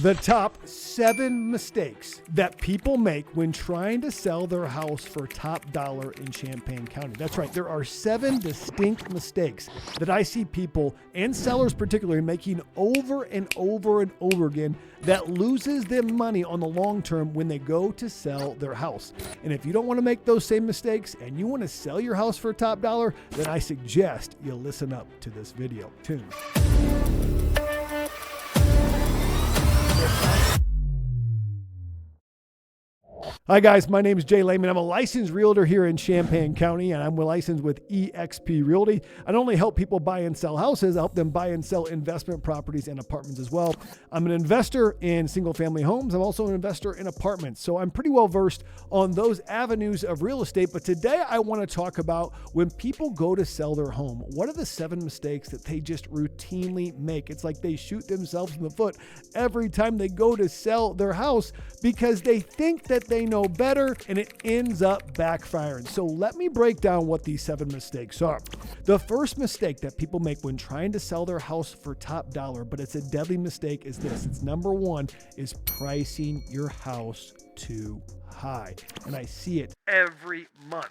The top 7 mistakes that people make when trying to sell their house for top dollar in Champaign County. That's right. There are 7 distinct mistakes that I see people and sellers particularly making over and over and over again that loses them money on the long term when they go to sell their house. And if you don't want to make those same mistakes and you want to sell your house for top dollar, then I suggest you listen up to this video. Tune. Hi guys, my name is Jay Leman. I'm a licensed realtor here in Champaign County, and I'm licensed with EXP Realty. I not only help people buy and sell houses, I help them buy and sell investment properties and apartments as well. I'm an investor in single family homes. I'm also an investor in apartments. So I'm pretty well versed on those avenues of real estate. But today I want to talk about when people go to sell their home, what are the 7 mistakes that they just routinely make? It's like they shoot themselves in the foot every time they go to sell their house because they think that they know better, and it ends up backfiring. So let me break down what these 7 mistakes are. The first mistake that people make when trying to sell their house for top dollar, but it's a deadly mistake, is this. It's number 1 is pricing your house too high. And I see it every month.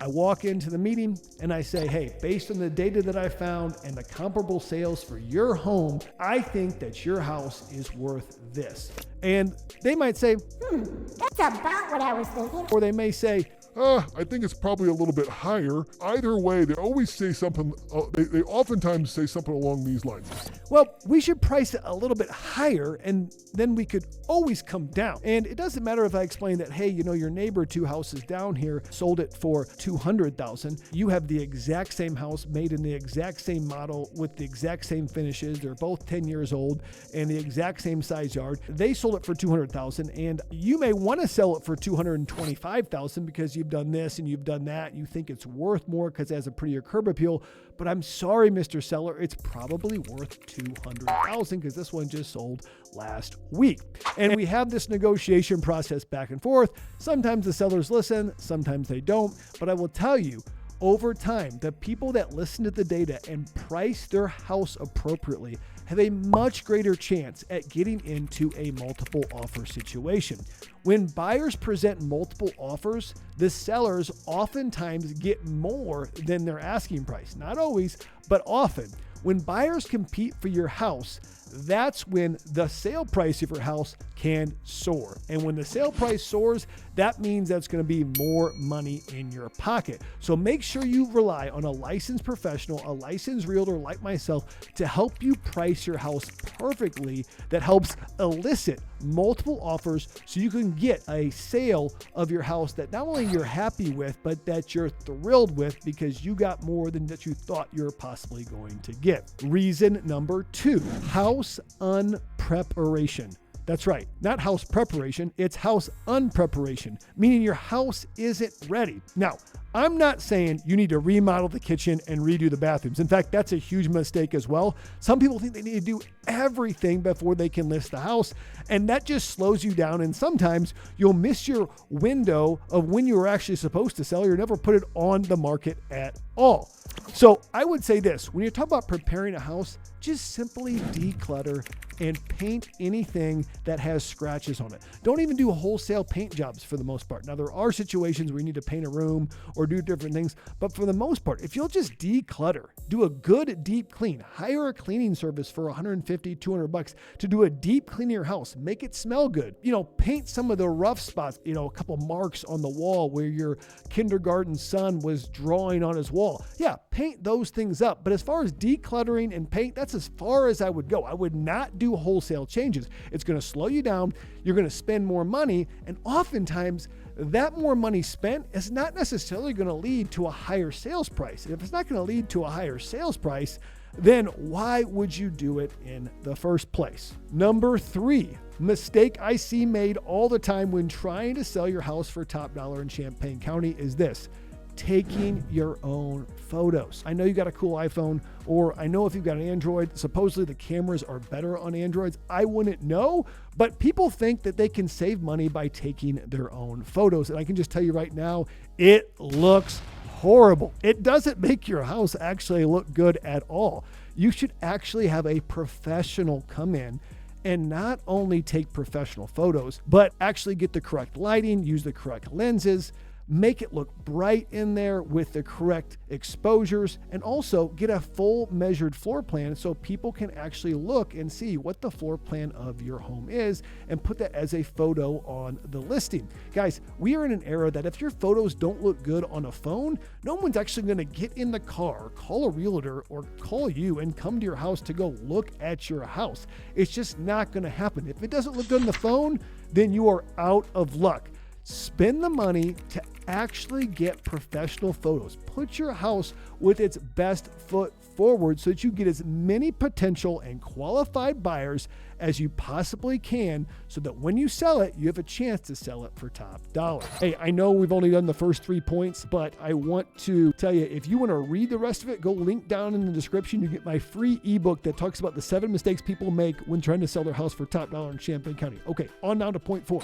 I walk into the meeting and I say, hey, based on the data that I found and the comparable sales for your home, I think that your house is worth this. And they might say, that's about what I was thinking. Or they may say, I think it's probably a little bit higher. Either way, they always say something, they oftentimes say something along these lines. Well, we should price it a little bit higher and then we could always come down. And it doesn't matter if I explain that, hey, your neighbor 2 houses down here sold it for $200,000. You have the exact same house made in the exact same model with the exact same finishes. They're both 10 years old and the exact same size yard. They sold it for $200,000 and you may want to sell it for $225,000 because you've done this and you've done that. You think it's worth more because it has a prettier curb appeal. But I'm sorry, Mr. Seller, it's probably worth $200,000 because this one just sold last week. And we have this negotiation process back and forth. Sometimes the sellers listen, sometimes they don't. But I will tell you, over time, the people that listen to the data and price their house appropriately have a much greater chance at getting into a multiple offer situation. When buyers present multiple offers, the sellers oftentimes get more than their asking price. Not always, but often. When buyers compete for your house, that's when the sale price of your house can soar. And when the sale price soars, that means that's going to be more money in your pocket. So make sure you rely on a licensed professional, a licensed realtor like myself to help you price your house perfectly. That helps elicit multiple offers so you can get a sale of your house that not only you're happy with, but that you're thrilled with because you got more than that you thought you were possibly going to get. Reason number 2, house unpreparation. That's right, not house preparation, it's house unpreparation, meaning your house isn't ready. Now, I'm not saying you need to remodel the kitchen and redo the bathrooms. In fact, that's a huge mistake as well. Some people think they need to do everything before they can list the house, and that just slows you down. And sometimes you'll miss your window of when you were actually supposed to sell. You'll never put it on the market at all. So I would say this, when you talk about preparing a house, just simply declutter and paint anything that has scratches on it. Don't even do wholesale paint jobs for the most part. Now, there are situations where you need to paint a room or do different things, but for the most part, if you'll just declutter, do a good deep clean, hire a cleaning service for $150, $200 to do a deep clean of your house, make it smell good. Paint some of the rough spots, a couple marks on the wall where your kindergarten son was drawing on his wall. Yeah, paint those things up. But as far as decluttering and paint, that's as far as I would go. I would not do wholesale changes. It's going to slow you down. You're going to spend more money. And oftentimes that more money spent is not necessarily going to lead to a higher sales price. And if it's not going to lead to a higher sales price, then why would you do it in the first place? Number 3, mistake I see made all the time when trying to sell your house for top dollar in Champaign County is this: taking your own photos. I know you got a cool iPhone, or I know if you've got an Android, supposedly the cameras are better on Androids. I wouldn't know, but people think that they can save money by taking their own photos. And I can just tell you right now, it looks horrible. It doesn't make your house actually look good at all. You should actually have a professional come in and not only take professional photos, but actually get the correct lighting, use the correct lenses, make it look bright in there with the correct exposures, and also get a full measured floor plan so people can actually look and see what the floor plan of your home is and put that as a photo on the listing. Guys, we are in an era that if your photos don't look good on a phone, no one's actually going to get in the car, call a realtor, or call you and come to your house to go look at your house. It's just not going to happen. If it doesn't look good on the phone, then you are out of luck. Spend the money to actually get professional photos. Put your house with its best foot forward so that you get as many potential and qualified buyers as you possibly can, so that when you sell it, you have a chance to sell it for top dollar. Hey, I know we've only done the first 3 points, but I want to tell you, if you want to read the rest of it, go link down in the description. You get my free ebook that talks about the 7 mistakes people make when trying to sell their house for top dollar in Champaign County. Okay, on now to point 4.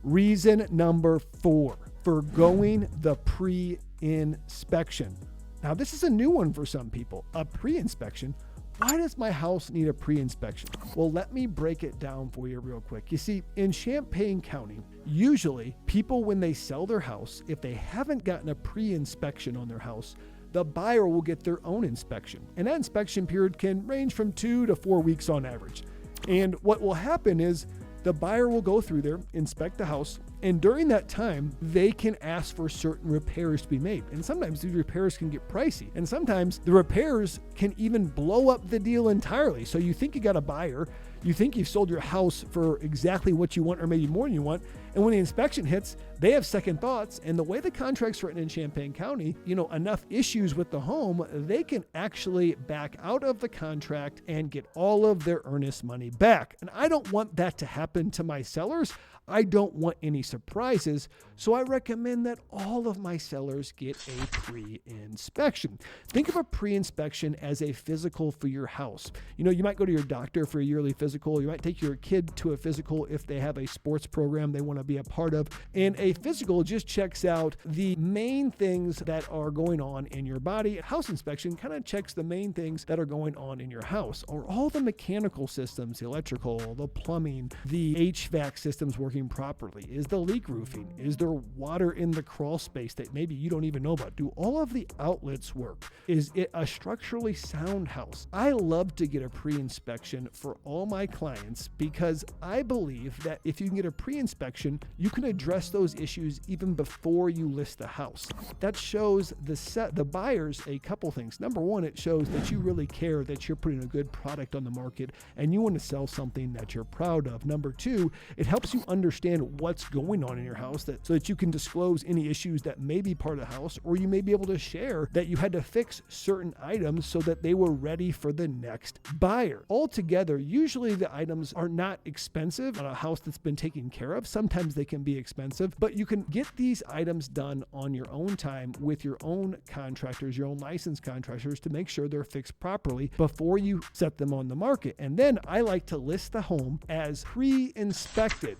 Reason number 4, forgoing the pre-inspection. Now, this is a new one for some people. A pre-inspection? Why does my house need a pre-inspection? Well, let me break it down for you real quick. You see, in Champaign County, usually people, when they sell their house, if they haven't gotten a pre-inspection on their house, the buyer will get their own inspection. And that inspection period can range from 2 to 4 weeks on average. And what will happen is the buyer will go through there, inspect the house, and during that time, they can ask for certain repairs to be made. And sometimes these repairs can get pricey. And sometimes the repairs can even blow up the deal entirely. So you think you got a buyer, you think you've sold your house for exactly what you want or maybe more than you want. And when the inspection hits, they have second thoughts. And the way the contract's written in Champaign County, enough issues with the home, they can actually back out of the contract and get all of their earnest money back. And I don't want that to happen to my sellers. I don't want any surprises, so I recommend that all of my sellers get a pre-inspection. Think of a pre-inspection as a physical for your house. You might go to your doctor for a yearly physical. You might take your kid to a physical if they have a sports program they want to be a part of. And a physical just checks out the main things that are going on in your body. A house inspection kind of checks the main things that are going on in your house. Are all the mechanical systems, the electrical, the plumbing, the HVAC systems working properly? Is the leak roofing? Is there water in the crawl space that maybe you don't even know about? Do all of the outlets work? Is it a structurally sound house? I love to get a pre-inspection for all my clients because I believe that if you can get a pre-inspection, you can address those issues even before you list the house. That shows the buyers a couple things. Number one, it shows that you really care that you're putting a good product on the market and you want to sell something that you're proud of. Number two, it helps you understand what's going on in your house so that you can disclose any issues that may be part of the house, or you may be able to share that you had to fix certain items so that they were ready for the next buyer. Altogether, usually the items are not expensive on a house that's been taken care of. Sometimes they can be expensive, but you can get these items done on your own time with your own contractors, your own licensed contractors, to make sure they're fixed properly before you set them on the market. And then I like to list the home as pre-inspected.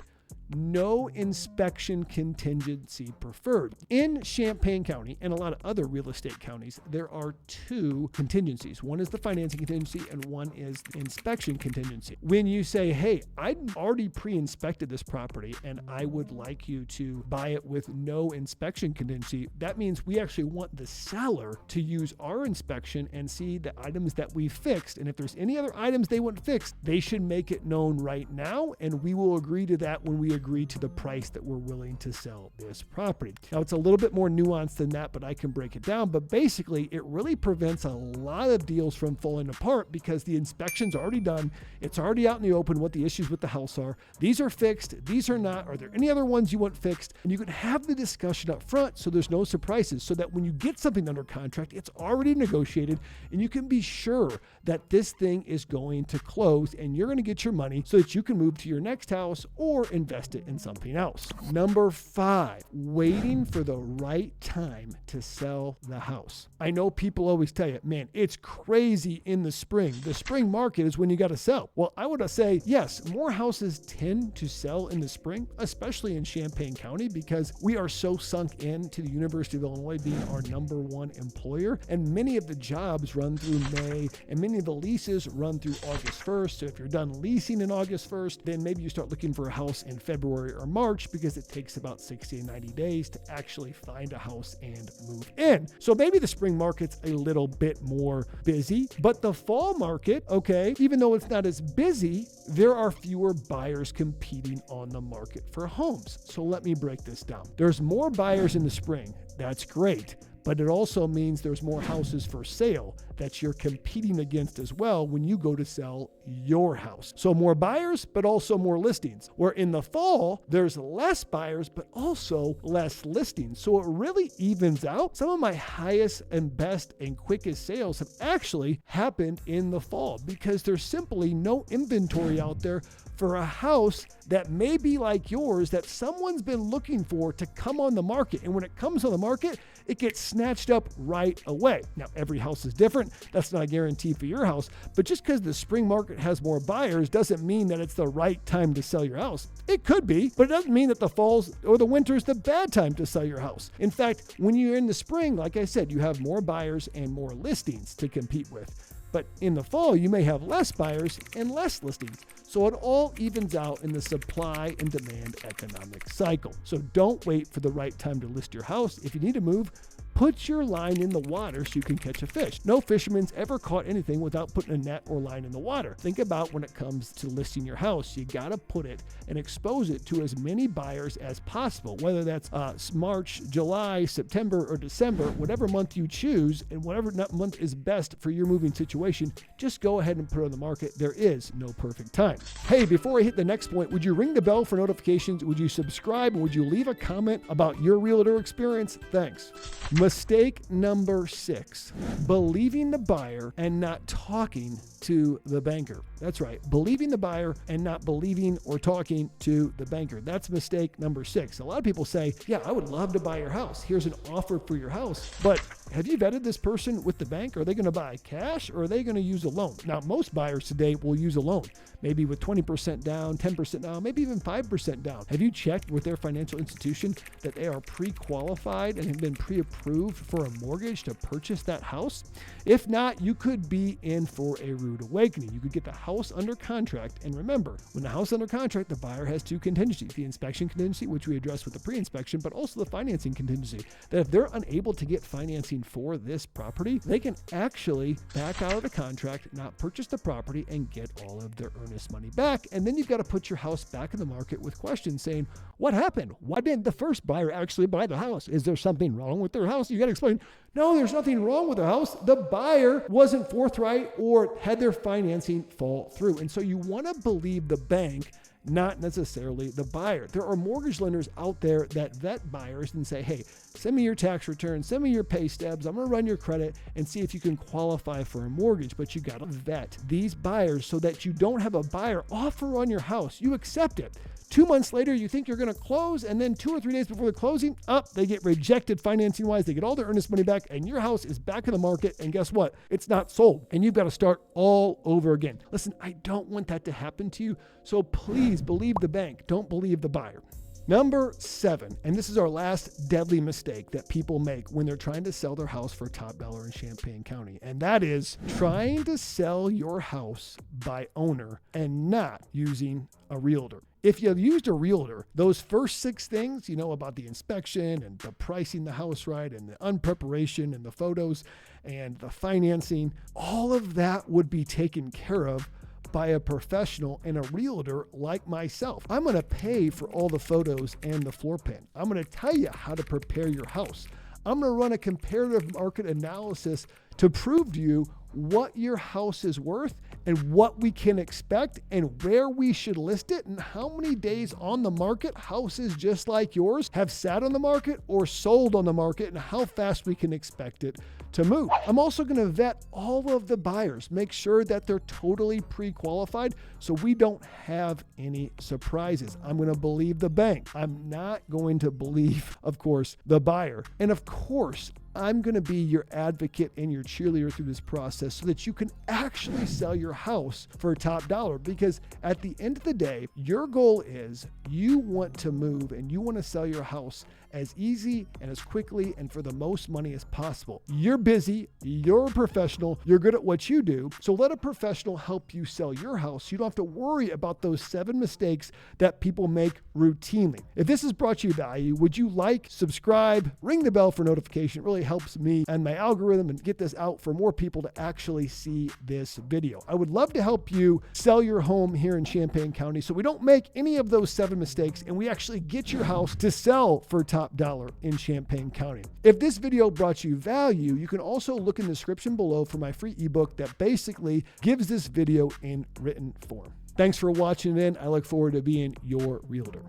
No inspection contingency preferred. In Champaign County and a lot of other real estate counties, there are 2 contingencies. One is the financing contingency and one is inspection contingency. When you say, hey, I already pre-inspected this property and I would like you to buy it with no inspection contingency, that means we actually want the seller to use our inspection and see the items that we fixed. And if there's any other items they want fixed, they should make it known right now, and we will agree to that when we agree to the price that we're willing to sell this property. Now, it's a little bit more nuanced than that, but I can break it down. But basically, it really prevents a lot of deals from falling apart because the inspection's already done. It's already out in the open what the issues with the house are. These are fixed. These are not. Are there any other ones you want fixed? And you can have the discussion up front so there's no surprises, so that when you get something under contract, it's already negotiated and you can be sure that this thing is going to close and you're going to get your money so that you can move to your next house or invest invest it in something else. Number 5, waiting for the right time to sell the house. I know people always tell you, man, it's crazy in the spring. The spring market is when you got to sell. Well, I would say, yes, more houses tend to sell in the spring, especially in Champaign County, because we are so sunk into the University of Illinois being our number 1 employer. And many of the jobs run through May, and many of the leases run through August 1st. So if you're done leasing in August 1st, then maybe you start looking for a house in February or March, because it takes about 60 to 90 days to actually find a house and move in. So maybe the spring market's a little bit more busy, but the fall market, okay, even though it's not as busy, there are fewer buyers competing on the market for homes. So let me break this down. There's more buyers in the spring. That's great. But it also means there's more houses for sale that you're competing against as well when you go to sell your house. So more buyers, but also more listings. Where in the fall, there's less buyers, but also less listings. So it really evens out. Some of my highest and best and quickest sales have actually happened in the fall because there's simply no inventory out there for a house that may be like yours that someone's been looking for to come on the market. And when it comes on the market, it gets snatched up right away. Now, every house is different. That's not a guarantee for your house. But just because the spring market has more buyers doesn't mean that it's the right time to sell your house. It could be, but it doesn't mean that the falls or the winter is the bad time to sell your house. In fact, when you're in the spring, like I said, you have more buyers and more listings to compete with. But in the fall, you may have less buyers and less listings. So it all evens out in the supply and demand economic cycle. So don't wait for the right time to list your house. If you need to move, put your line in the water so you can catch a fish. No fisherman's ever caught anything without putting a net or line in the water. Think about when it comes to listing your house, you gotta put it and expose it to as many buyers as possible, whether that's March, July, September, or December, whatever month you choose, and whatever month is best for your moving situation, just go ahead and put it on the market. There is no perfect time. Hey, before I hit the next point, would you ring the bell for notifications? Would you subscribe? Would you leave a comment about your realtor experience? Thanks. Mistake number 6, believing the buyer and not talking to the banker. That's right, believing the buyer and not believing or talking to the banker. That's mistake number 6. A lot of people say, yeah, I would love to buy your house. Here's an offer for your house. But have you vetted this person with the bank? Are they going to buy cash or are they going to use a loan? Now, most buyers today will use a loan, maybe with 20% down, 10% down, maybe even 5% down. Have you checked with their financial institution that they are pre-qualified and have been pre-approved for a mortgage to purchase that house? If not, you could be in for a rude awakening. You could get the house under contract. And remember, when the house is under contract, the buyer has 2 contingencies, the inspection contingency, which we addressed with the pre-inspection, but also the financing contingency, that if they're unable to get financing for this property, they can actually back out of the contract, not purchase the property, and get all of their earnest money back. And then you've got to put your house back in the market with questions saying, what happened? Why didn't the first buyer actually buy the house? Is there something wrong with their house? You got to explain, no, there's nothing wrong with the house. The buyer wasn't forthright or had their financing fall through. And so you want to believe the bank, not necessarily the buyer. There are mortgage lenders out there that vet buyers and say, hey, send me your tax return, send me your pay stubs. I'm going to run your credit and see if you can qualify for a mortgage. But you got to vet these buyers so that you don't have a buyer offer on your house. You accept it. 2 months later, you think you're going to close, and then 2 or 3 days before the closing, they get rejected financing-wise. They get all their earnest money back, and your house is back in the market, and guess what? It's not sold, and you've got to start all over again. Listen, I don't want that to happen to you, so please believe the bank. Don't believe the buyer. Number 7, and this is our last deadly mistake that people make when they're trying to sell their house for top dollar in Champaign County, and that is trying to sell your house by owner and not using a realtor. If you've used a realtor, those first 6 things, about the inspection and the pricing the house right and the unpreparation and the photos and the financing, all of that would be taken care of by a professional and a realtor like myself. I'm going to pay for all the photos and the floor plan. I'm going to tell you how to prepare your house. I'm going to run a comparative market analysis to prove to you what your house is worth and what we can expect and where we should list it and how many days on the market houses just like yours have sat on the market or sold on the market and how fast we can expect it to move. I'm also going to vet all of the buyers, make sure that they're totally pre-qualified so we don't have any surprises. I'm going to believe the bank. I'm not going to believe, of course, the buyer. And of course, I'm going to be your advocate and your cheerleader through this process so that you can actually sell your house for top dollar. Because at the end of the day, your goal is you want to move and you want to sell your house as easy and as quickly and for the most money as possible. You're busy, you're a professional, you're good at what you do, so let a professional help you sell your house. You don't have to worry about those 7 mistakes that people make routinely. If this has brought you value, would you like, subscribe, ring the bell for notification? It really helps me and my algorithm and get this out for more people to actually see this video. I would love to help you sell your home here in Champaign County so we don't make any of those 7 mistakes and we actually get your house to sell for top dollar in Champaign County. If this video brought you value, you can also look in the description below for my free ebook that basically gives this video in written form. Thanks for watching in. I look forward to being your realtor.